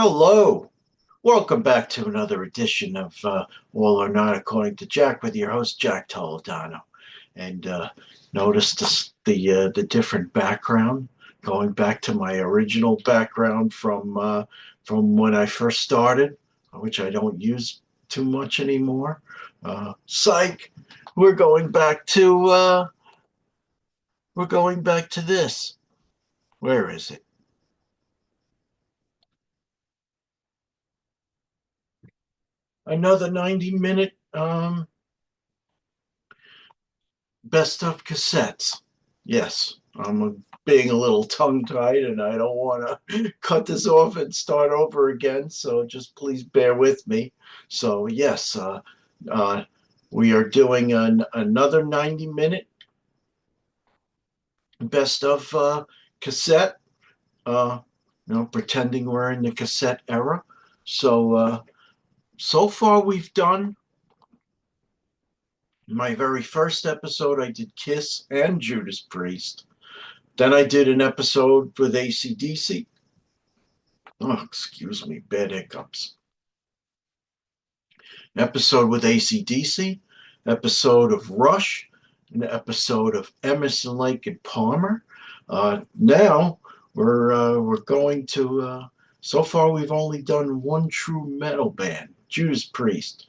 Hello. Welcome back to another edition of All or Not According to Jack with your host, Jack Toledano. And notice the different background, going back to my original background from when I first started, which I don't use too much anymore. Psych. We're going back to this. Where is it? Another 90-minute best of cassettes. Yes, being a little tongue tied and I don't want to cut this off and start over again. So just please bear with me. So, yes, uh, we are doing another 90-minute best of cassette, uh, pretending we're in the cassette era. So far we've done my very first episode. I did Kiss and Judas Priest. Then I did an episode with AC/DC. Oh, excuse me, bad hiccups. An episode with AC/DC, episode of Rush, an episode of Emerson, Lake and Palmer. Now we're going to. So far, we've only done one true metal band, Judas Priest.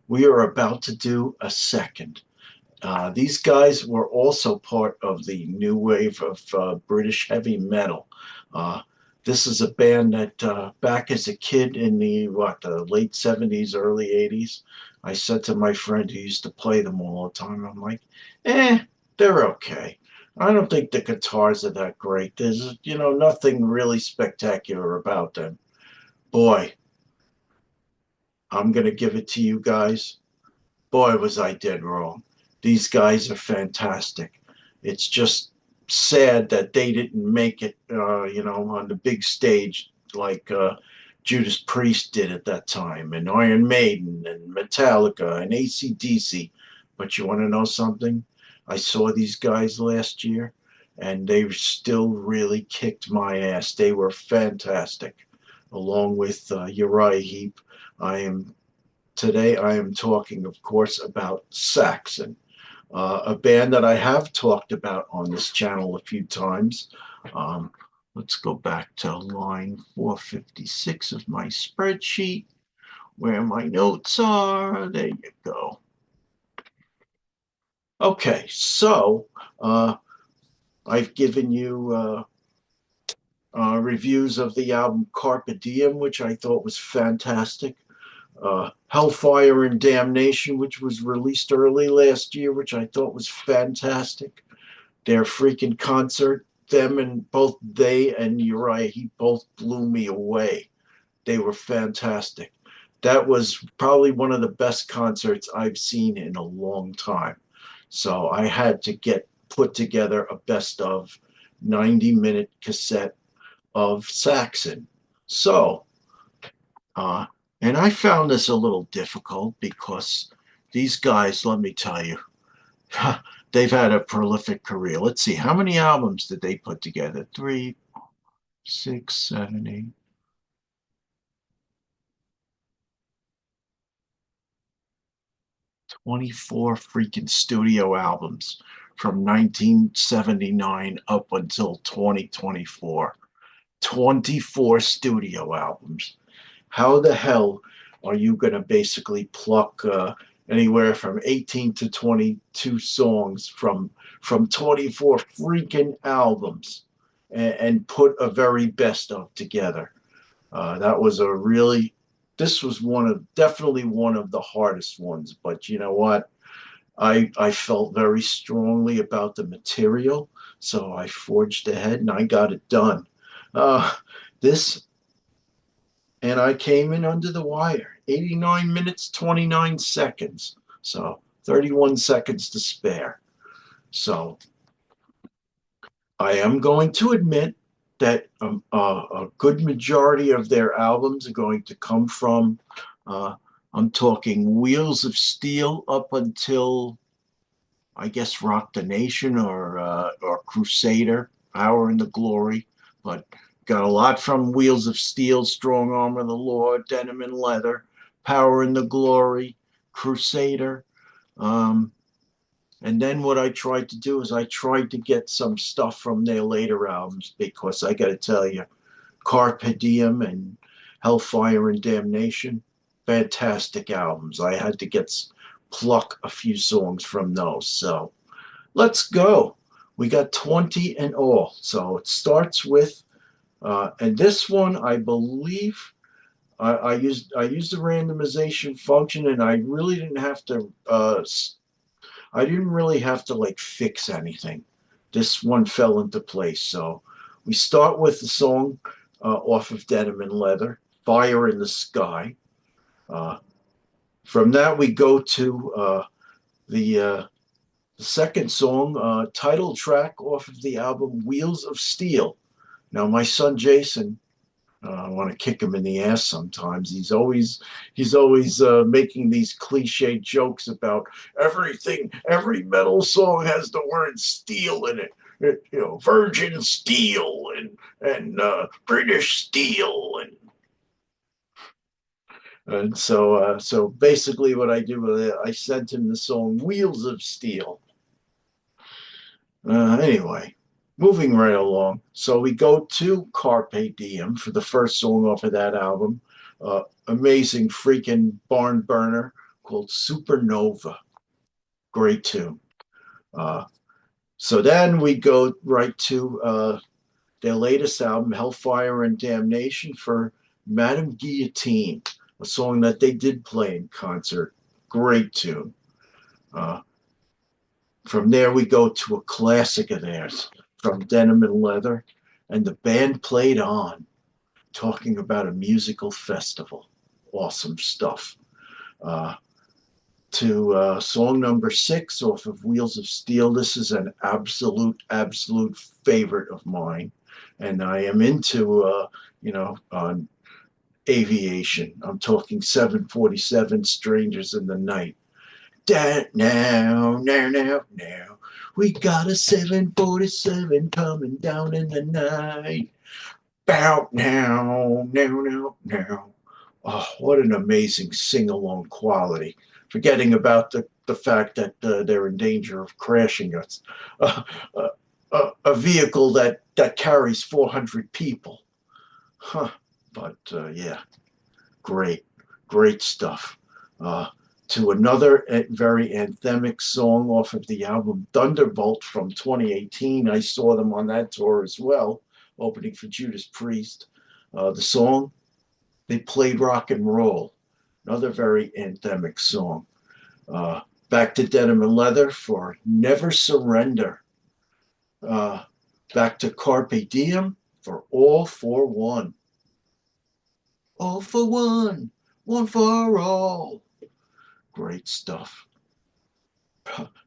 We are about to do a second. These guys were also part of the new wave of British heavy metal. Uh, this is a band that back as a kid in the late 70s, early 80s, I said to my friend who used to play them all the time, I'm like, they're okay. I don't think the guitars are that great. There's, nothing really spectacular about them. Boy, I'm going to give it to you guys. Boy, was I dead wrong. These guys are fantastic. It's just sad that they didn't make it, on the big stage like Judas Priest did at that time, and Iron Maiden, and Metallica, and AC/DC. But you want to know something? I saw these guys last year, and they still really kicked my ass. They were fantastic, along with Uriah Heep. I am Today I am talking, of course, about Saxon, a band that I have talked about on this channel a few times. Um, let's go back to line 456 of my spreadsheet, where my notes are. There you go. Okay, so I've given you reviews of the album Carpe Diem, which I thought was fantastic. Hellfire and Damnation, which was released early last year, which I thought was fantastic. Their freaking concert, both they and Uriah Heep both blew me away. They were fantastic. That was probably one of the best concerts I've seen in a long time. So I had to put together a best of 90-minute cassette of Saxon. So uh, and I found this a little difficult because these guys, let me tell you, they've had a prolific career. Let's see, how many albums did they put together? Three, six, seven, eight, 24 freaking studio albums from 1979 up until 2024. 24 studio albums. How the hell are you going to basically pluck anywhere from 18 to 22 songs from 24 freaking albums and put a very best of together? That was a really This was definitely one of the hardest ones, but you know what? I felt very strongly about the material, so I forged ahead and I got it done. Uh, this and I came in under the wire. 89 minutes, 29 seconds. So 31 seconds to spare. So I am going to admit that a good majority of their albums are going to come from, uh, I'm talking Wheels of Steel up until, I guess, Rock the Nation or Crusader, Hour in the Glory. But Got a lot from Wheels of Steel, Strong Arm of the Lord, Denim and Leather, Power and the Glory, Crusader. Um, and then what I tried to do is I tried to get some stuff from their later albums because I got to tell you, Carpe Diem and Hellfire and Damnation, fantastic albums. I had to pluck a few songs from those. So let's go. We got 20 in all. So it starts with, and this one I believe I used the randomization function, and I really didn't have to. I didn't really have to like fix anything. This one fell into place. So we start with the song off of Denim and Leather, Fire in the Sky. Uh, from that, we go to the second song, title track off of the album Wheels of Steel. Now, my son Jason, I want to kick him in the ass sometimes. He's always making these cliche jokes about everything. Every metal song has the word steel in it. Virgin steel and British steel and so basically what I do, I sent him the song Wheels of Steel. Anyway, moving right along. So we go to Carpe Diem for the first song off of that album. Amazing freaking barn burner called Supernova. Great tune. Uh, so then we go right to their latest album, Hellfire and Damnation, for Madame Guillotine, a song that they did play in concert. Great tune. Uh, From there, we go to a classic of theirs from Denim and Leather, and the band played on, talking about a musical festival. Awesome stuff. Uh, to song number 6 off of Wheels of Steel. This is an absolute favorite of mine, and I am into aviation. I'm talking 747 Strangers in the Night. Now. We got a 747 coming down in the night. Bout now. Oh, what an amazing sing-along quality. Forgetting about the fact that they're in danger of crashing a vehicle that carries 400 people. Huh. But yeah, great stuff. To another very anthemic song off of the album Thunderbolt from 2018. I saw them on that tour as well, opening for Judas Priest. The song, they played rock and roll. Another very anthemic song. Back to Denim and Leather for Never Surrender. Back to Carpe Diem for All for One. All for one, one for all. Great stuff.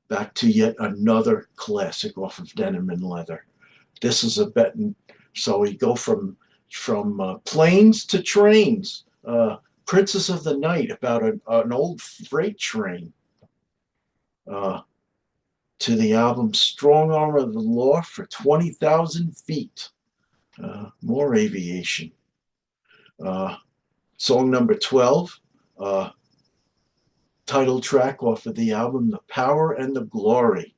Back to yet another classic off of Denim and Leather. This is a bet. So we go from planes to trains. Princess of the Night, about an old freight train. To the album Strong Arm of the Law for 20,000 Feet. More aviation. Song number 12. Title track off of the album The Power and the Glory.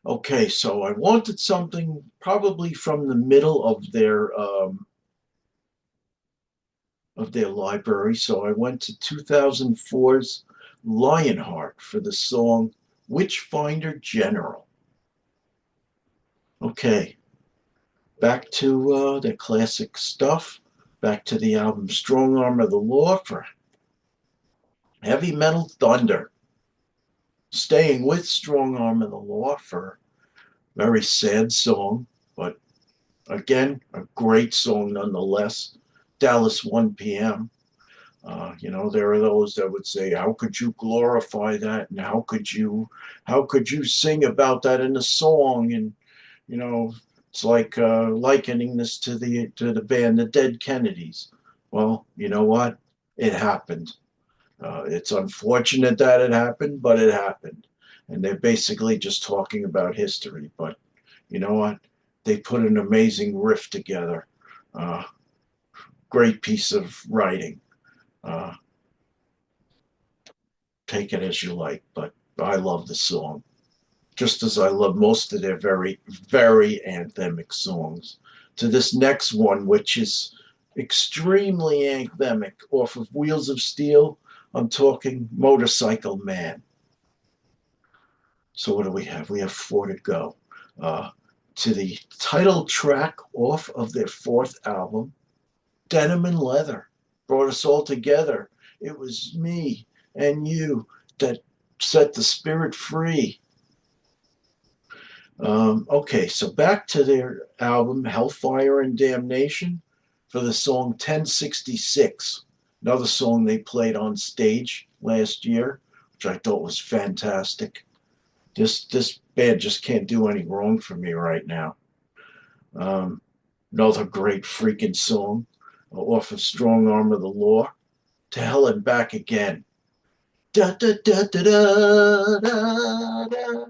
Okay, so I wanted something probably from the middle of their library, so I went to 2004's Lionheart for the song Witchfinder General. Okay, back to the classic stuff, back to the album Strong Arm of the Law for Heavy Metal Thunder. Staying with Strong Arm of the Law for very sad song, but again, a great song nonetheless. Dallas 1 p.m. There are those that would say, "How could you glorify that? And how could you sing about that in a song?" And it's like likening this to the band the Dead Kennedys. Well, you know what? It happened. It's unfortunate that it happened, but it happened. And they're basically just talking about history. But you know what? they put an amazing riff together. Uh, Great piece of writing. Uh, take it as you like, but I love the song, just as I love most of their very, very anthemic songs. To this next one, which is extremely anthemic, off of Wheels of Steel, I'm talking Motorcycle Man. So what do we have? We have four to go. Uh, to the title track off of their fourth album, Denim and Leather, brought us all together. It was me and you that set the spirit free. Okay, so back to their album Hellfire and Damnation for the song 1066, another song they played on stage last year, which I thought was fantastic. This band just can't do any wrong for me right now. Um, Another great freaking song off of Strong Arm of the Law, To Hell and Back Again. Da, da, da, da, da, da, da.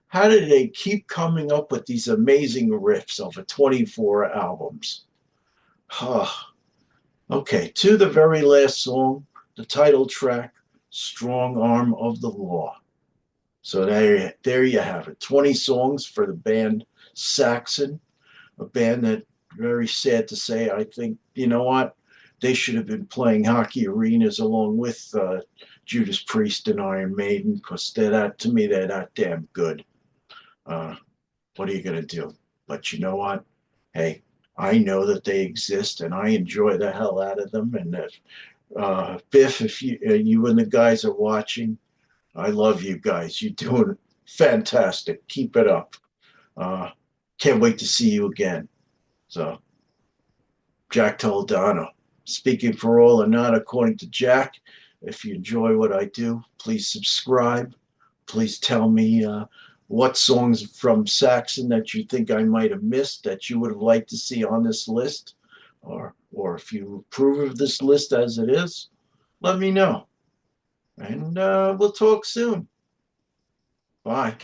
How did they keep coming up with these amazing riffs over 24 albums? Huh. Okay, to the very last song, the title track, Strong Arm of the Law. So there you have it. 20 songs for the band Saxon, a band that, very sad to say, I think, you know what? They should have been playing hockey arenas along with Judas Priest and Iron Maiden, because to me, they're that damn good. Uh, what are you going to do? But you know what? Hey, I know that they exist and I enjoy the hell out of them. And Biff, if you and the guys are watching, I love you guys. You're doing fantastic. Keep it up. Uh, can't wait to see you again. So, Jack Toledano, speaking for all and not according to Jack. If you enjoy what I do, please subscribe. Please tell me what songs from Saxon that you think I might have missed that you would have liked to see on this list, or if you approve of this list as it is, let me know. And we'll talk soon. Bye.